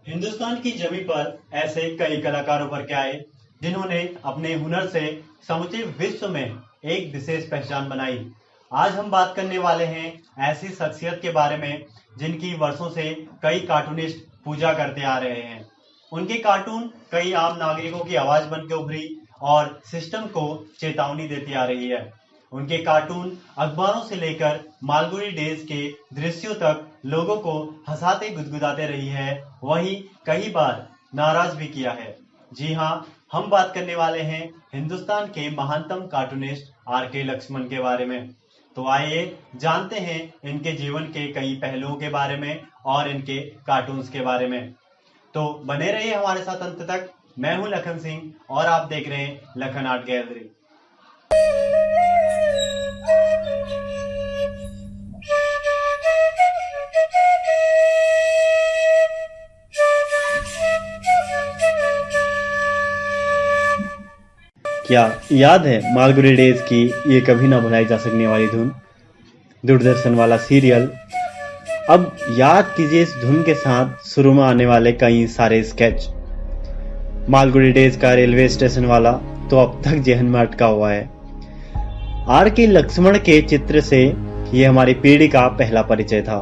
हिंदुस्तान की जमीन पर ऐसे कई कलाकार उभर के आए जिन्होंने अपने हुनर से समूचे विश्व में एक विशेष पहचान बनाई। आज हम बात करने वाले हैं ऐसी शख्सियत के बारे में जिनकी वर्षों से कई कार्टूनिस्ट पूजा करते आ रहे हैं। उनके कार्टून कई आम नागरिकों की आवाज बन के उभरी और सिस्टम को चेतावनी देती आ रही है। उनके कार्टून अखबारों से लेकर मालगुडी डेज के दृश्यों तक लोगों को हंसाते गुदगुदाते रही है, वहीं कई बार नाराज भी किया है। जी हाँ, हम बात करने वाले हैं हिंदुस्तान के महानतम कार्टूनिस्ट आर.के. लक्ष्मण के बारे में। तो आइए जानते हैं इनके जीवन के कई पहलुओं के बारे में और इनके कार्टून्स के बारे में। तो बने रहिए हमारे साथ अंत तक। मैं हूं लखन सिंह और आप देख रहे हैं लखन आर्ट गैलरी। क्या याद है मालगुडी डेज की ये कभी ना भुलाई जा सकने वाली धुन, दूरदर्शन वाला सीरियल। अब याद कीजिए इस धुन के साथ शुरू में आने वाले कई सारे स्केच। मालगुडी डेज का रेलवे स्टेशन वाला तो अब तक जहन में अटका हुआ है। आर.के. लक्ष्मण के चित्र से ये हमारी पीढ़ी का पहला परिचय था।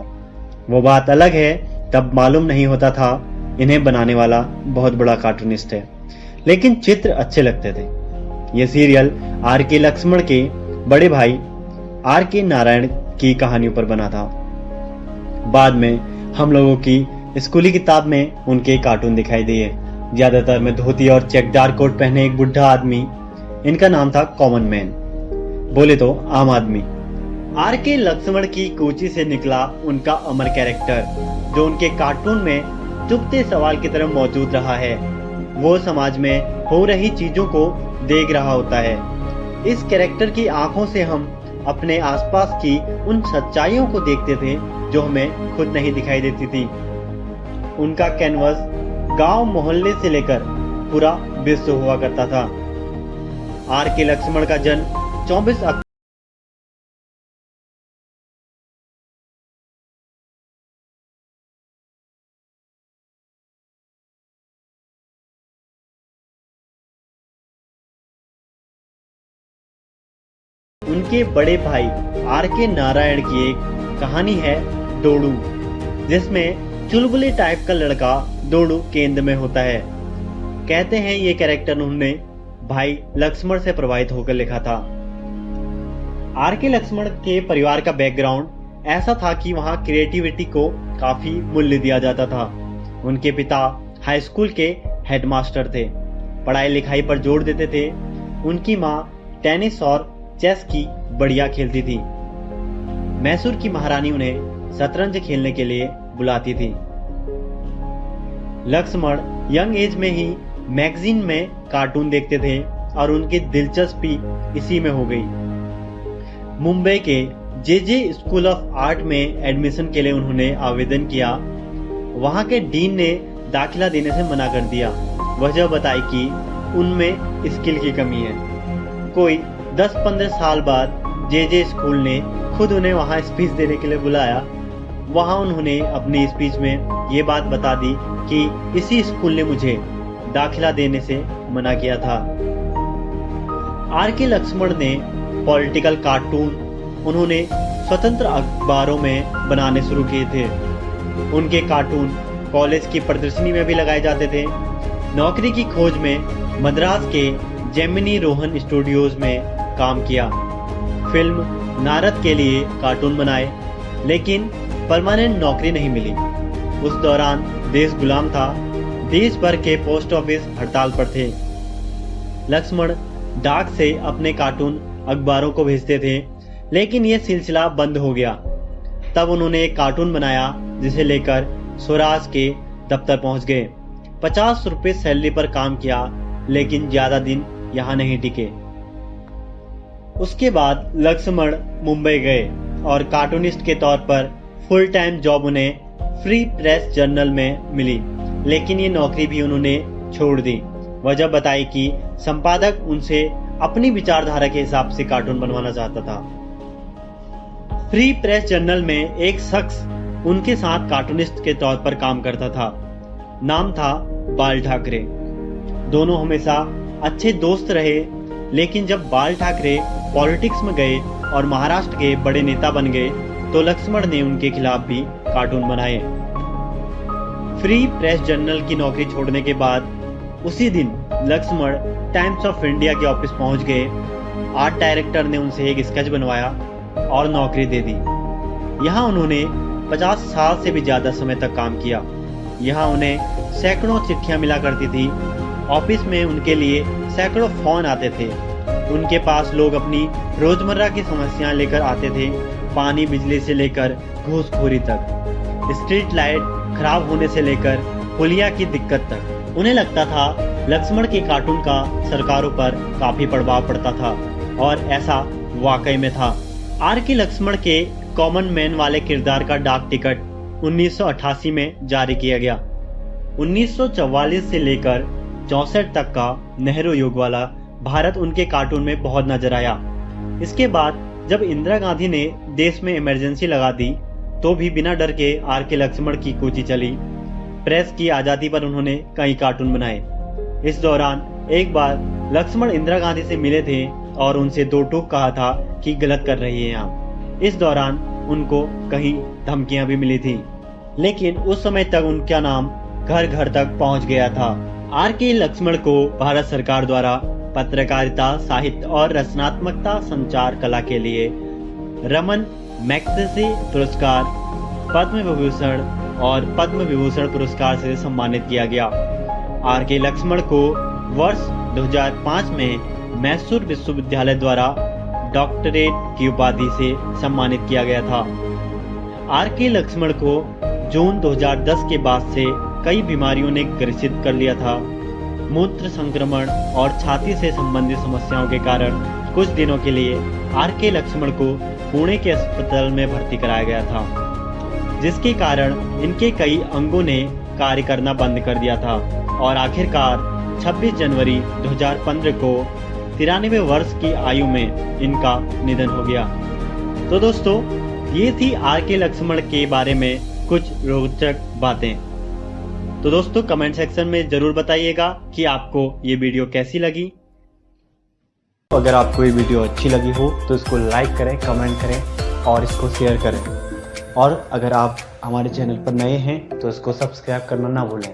वो बात अलग है, तब मालूम नहीं होता था इन्हें बनाने वाला बहुत बड़ा कार्टूनिस्ट है, लेकिन चित्र अच्छे लगते थे। ये सीरियल आर.के. लक्ष्मण के बड़े भाई आर.के. नारायण की कहानियों पर बना था। बाद में हम लोगों की स्कूली किताब में उनके कार्टून दिखाई दिए, ज्यादातर में धोती और चेकदार कोट पहने एक बुढ़ा आदमी। इनका नाम था कॉमन मैन, बोले तो आम आदमी। आर.के. लक्ष्मण की कूची से निकला उनका अमर कैरेक्टर, जो उनके कार्टून में चुभते सवाल की तरह मौजूद रहा है। वो समाज में हो रही चीजों को देख रहा होता है। इस कैरेक्टर की आंखों से हम अपने आसपास की उन सच्चाइयों को देखते थे जो हमें खुद नहीं दिखाई देती थी। उनका कैनवस गांव मोहल्ले से लेकर पूरा विश्व हुआ करता था। आर.के. लक्ष्मण का जन्म 24 अक्टूबर उनके बड़े भाई आर.के. नारायण की एक कहानी है डोडू, जिसमें चुलबुले टाइप का लड़का डोडू केंद्र में होता है। कहते हैं ये कैरेक्टर उन्होंने भाई लक्ष्मण से प्रभावित होकर लिखा था। आर.के. लक्ष्मण के परिवार का बैकग्राउंड ऐसा था कि वहां क्रिएटिविटी को काफी मूल्य दिया जाता था। उनके पिता हाई स्कूल के हेडमास्टर थे, पढ़ाई लिखाई पर जोर देते थे। उनकी माँ टेनिस और चेस की बढ़िया खेलती थी। मैसूर की महारानी उन्हें शतरंज खेलने के लिए बुलाती थी। लक्ष्मण यंग एज में ही मैगजीन में कार्टून देखते थे और उनकी दिलचस्पी इसी में हो गई। मुंबई के जे स्कूल ऑफ आर्ट में एडमिशन के लिए उन्होंने आवेदन किया। वहां के डीन ने दाखिला देने से मना कर दिया। वजह बताई कि उनमें स्किल की कमी है। कोई 10-15 साल बाद जे स्कूल ने खुद उन्हें वहां स्पीच देने के लिए बुलाया। वहां उन्होंने अपनी स्पीच में ये बात बता दी कि इसी स्कूल ने मुझे दाखिला देने से मना किया था। आर.के. लक्ष्मण ने पॉलिटिकल कार्टून उन्होंने स्वतंत्र अखबारों में बनाने शुरू किए थे। उनके कार्टून कॉलेज की प्रदर्शनी में भी लगाए जाते थे। नौकरी की खोज में मद्रास के जेमिनी रोहन स्टूडियोज में काम किया। फिल्म नारद के लिए कार्टून बनाए, लेकिन परमानेंट नौकरी नहीं मिली। उस दौरान देश गुलाम था। देश भर के पोस्ट ऑफिस हड़ताल पर थे। लक्ष्मण डाक से अपने कार्टून अखबारों को भेजते थे, लेकिन यह सिलसिला बंद हो गया। तब उन्होंने एक कार्टून बनाया जिसे लेकर स्वराज के दफ्तर पहुंच गए। 50 रुपए सैलरी पर काम किया, लेकिन ज्यादा दिन यहाँ नहीं टिके। उसके बाद लक्ष्मण मुंबई गए और कार्टूनिस्ट के तौर पर फुल टाइम जॉब उन्हें फ्री प्रेस जर्नल में मिली, लेकिन ये नौकरी भी उन्होंने छोड़ दी। वजह बताई कि संपादक उनसे अपनी विचारधारा के हिसाब से कार्टून बनवाना चाहता था। फ्री प्रेस जर्नल में एक शख्स उनके साथ कार्टूनिस्ट के तौर पर काम करता था। नाम था बाल ठाकरे। दोनों हमेशा अच्छे दोस्त रहे, लेकिन जब बाल ठाकरे पॉलिटिक्स में गए और महाराष्ट्र के बड़े नेता बन गए तो लक्ष्मण ने उनके खिलाफ भी कार्टून बनाए। फ्री प्रेस जर्नल की नौकरी छोड़ने के बाद उसी दिन लक्ष्मण टाइम्स ऑफ इंडिया के ऑफिस पहुंच गए। आर्ट डायरेक्टर ने उनसे एक स्केच बनवाया और नौकरी दे दी। यहाँ उन्होंने 50 साल से भी ज्यादा समय तक काम किया। यहाँ उन्हें सैकड़ों चिट्ठियां मिला करती थी। ऑफिस में उनके लिए सैकड़ों फोन आते थे। उनके पास लोग अपनी रोजमर्रा की समस्याएं लेकर आते थे, पानी बिजली से लेकर घूसखोरी तक, स्ट्रीट लाइट खराब होने से लेकर पुलिया की दिक्कत तक। उन्हें लगता था लक्ष्मण के कार्टून का सरकारों पर काफी प्रभाव पड़ता था, और ऐसा वाकई में था। आर के लक्ष्मण के कॉमन मैन वाले किरदार का डाक टिकट 1988 में जारी किया गया। 1944 से लेकर 64 तक का नेहरू युग वाला भारत उनके कार्टून में बहुत नजर आया। इसके बाद जब इंदिरा गांधी ने देश में इमरजेंसी लगा दी तो भी बिना डर के आर के लक्ष्मण की कूची चली। प्रेस की आजादी पर उन्होंने कई कार्टून बनाए। इस दौरान एक बार लक्ष्मण इंदिरा गांधी से मिले थे और उनसे दो टूक कहा था कि गलत कर रही हैं आप। इस दौरान उनको कहीं धमकियां भी मिली थी, लेकिन उस समय तक उनका नाम घर घर तक पहुंच गया था। आर के लक्ष्मण को भारत सरकार द्वारा पत्रकारिता, साहित्य और रचनात्मकता संचार कला के लिए रमन मैग्सेसे पुरस्कार, पद्म विभूषण और पद्म विभूषण पुरस्कार से सम्मानित किया गया। आर के लक्ष्मण को वर्ष 2005 में मैसूर विश्वविद्यालय द्वारा डॉक्टरेट की उपाधि से सम्मानित किया गया था। आर के लक्ष्मण को जून 2010 के बाद से कई बीमारियों ने ग्रसित कर लिया था। मूत्र संक्रमण और छाती से संबंधित समस्याओं के कारण कुछ दिनों के लिए आर के लक्ष्मण को पुणे के अस्पताल में भर्ती कराया गया था, जिसके कारण इनके कई अंगों ने कार्य करना बंद कर दिया था और आखिरकार 26 जनवरी 2015 को 93 वर्ष की आयु में इनका निधन हो गया। तो दोस्तों, ये थी आर के लक्ष्मण के बारे में कुछ रोचक बातें। तो दोस्तों, कमेंट सेक्शन में जरूर बताइएगा कि आपको ये वीडियो कैसी लगी। अगर आपको ये वीडियो अच्छी लगी हो तो इसको लाइक करें, कमेंट करें और इसको शेयर करें। और अगर आप हमारे चैनल पर नए हैं तो इसको सब्सक्राइब करना ना भूलें।